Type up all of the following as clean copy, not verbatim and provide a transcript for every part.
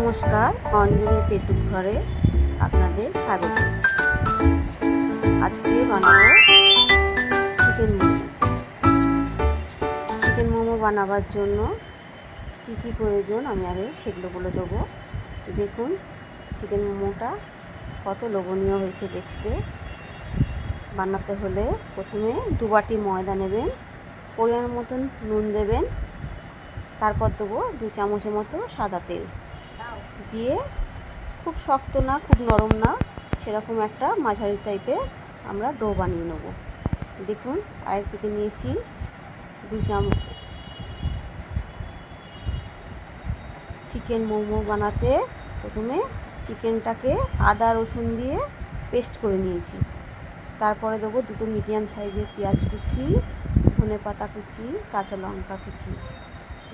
নমস্কার, অঞ্জলি পেটুক ঘরে আপনাদের স্বাগত। আজকে বানাবো চিকেন মোমো। চিকেন মোমো বানাবার জন্য কি কি প্রয়োজন আমি আগে সেগুলো বলে দেবো। দেখুন চিকেন মোমোটা কত লোভনীয় হয়েছে দেখতে। বানাতে হলে প্রথমে 2 বাটি ময়দা নেবেন, পরিমাণ মতন নুন দেবেন, তারপর দেবো 2 চামচের মতো সাদা তেল দিয়ে খুব শক্ত না খুব নরম না সেরকম একটা মাঝারি টাইপের আমরা ডো বানিয়ে নেব। দেখুন আরেকদিকে নিয়েছি 2 চামচ। চিকেন মোমো বানাতে প্রথমে চিকেনটাকে আদা রসুন দিয়ে পেস্ট করে নিয়েছি। তারপরে দেবো 2 মিডিয়াম সাইজের পেঁয়াজ কুচি, ধনেপাতা কুচি, কাঁচা লঙ্কা কুচি,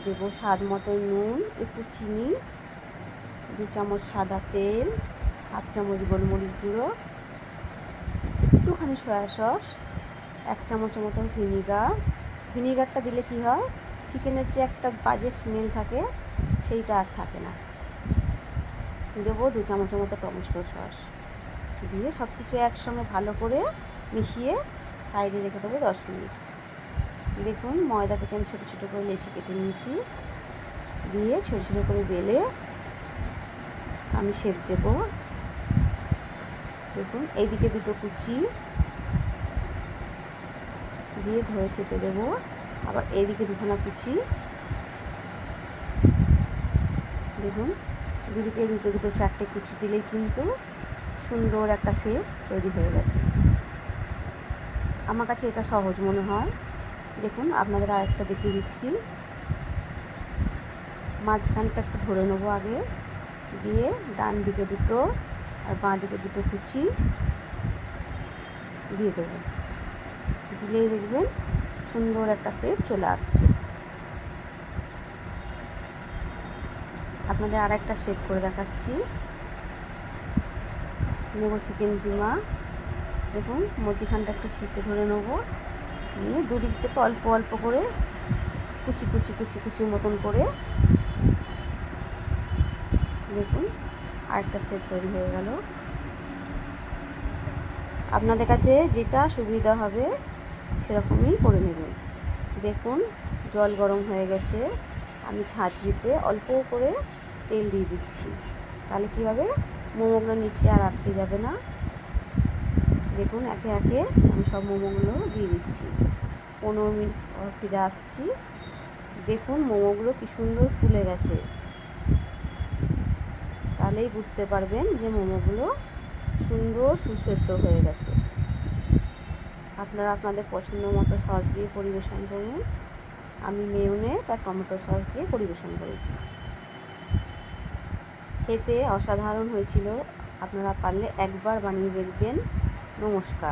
দেবো স্বাদ মতো নুন, একটু চিনি, 2 চামচ সাদা তেল, 1/2 চামচ গোলমরিচ গুঁড়ো, একটুখানি সয়া সস, 1 চামচের মতো ভিনিগার। ভিনিগারটা দিলে কি হয়, চিকেনের যে একটা বাজে স্মেল থাকে সেইটা আর থাকে না। দেবো 2 চামচের মতো টমেটো সস দিয়ে সব কিছু একসঙ্গে ভালো করে মিশিয়ে সাইডে রেখে দেবো 10 মিনিট। দেখুন ময়দা থেকে আমি ছোটো ছোটো করে লেচি কেটে নিয়েছি, দিয়ে ছোটো ছোটো করে বেলে আমি শেপ দেব। দেখুন এইদিকে 2 কুচি দিয়ে ধরে চেপে দেবো, আবার এইদিকে 2খানা কুচি। দেখুন দুদিকে 2 4টে কুচি দিলেই কিন্তু সুন্দর একটা শেপ তৈরি হয়ে গেছে। আমার কাছে এটা সহজ মনে হয়। দেখুন আপনাদের আরেকটা দেখিয়ে দিচ্ছি। মাঝখানটা একটু ধরে নেবো আগে, দিয়ে ডান দিকে 2 আর বাঁ দিকে 2 কুচি দিয়ে দেবো। দিলেই দেখবেন সুন্দর একটা শেপ চলে আসছে। আপনাদের আর একটা শেপ করে দেখাচ্ছি। নেব চিকেন কিমা। দেখুন মধ্যিখানটা একটু চিপে ধরে নেবো, নিয়ে দুদিক থেকে অল্প অল্প করে কুচি কুচি কুচি কুচির মতন করে দেখুন আরেকটা শেপ তৈরি হয়ে গেল। আপনাদের কাছে যেটা সুবিধা হবে সেরকমই করে নেবেন। দেখুন জল গরম হয়ে গেছে, আমি ছাঁচড়িতে অল্প করে তেল দিয়ে দিচ্ছি, তাহলে কী হবে মোমোগুলো নিচে আর আটকে যাবে না। দেখুন একে একে আমি সব মোমোগুলো দিয়ে দিচ্ছি। 15 মিনিট পর ফিরে আসছি। দেখুন মোমোগুলো কি সুন্দর ফুলে গেছে, তাহলেই বুঝতে পারবেন যে মোমোগুলো সুন্দর সুসেদ্ধ হয়ে গেছে। আপনারা আপনাদের পছন্দ মতো সস দিয়ে পরিবেশন করুন। আমি মেয়োনেজ আর টমেটো সস দিয়ে পরিবেশন করেছি। খেতে অসাধারণ হয়েছিল। আপনারা পারলে একবার বানিয়ে দেখবেন। নমস্কার।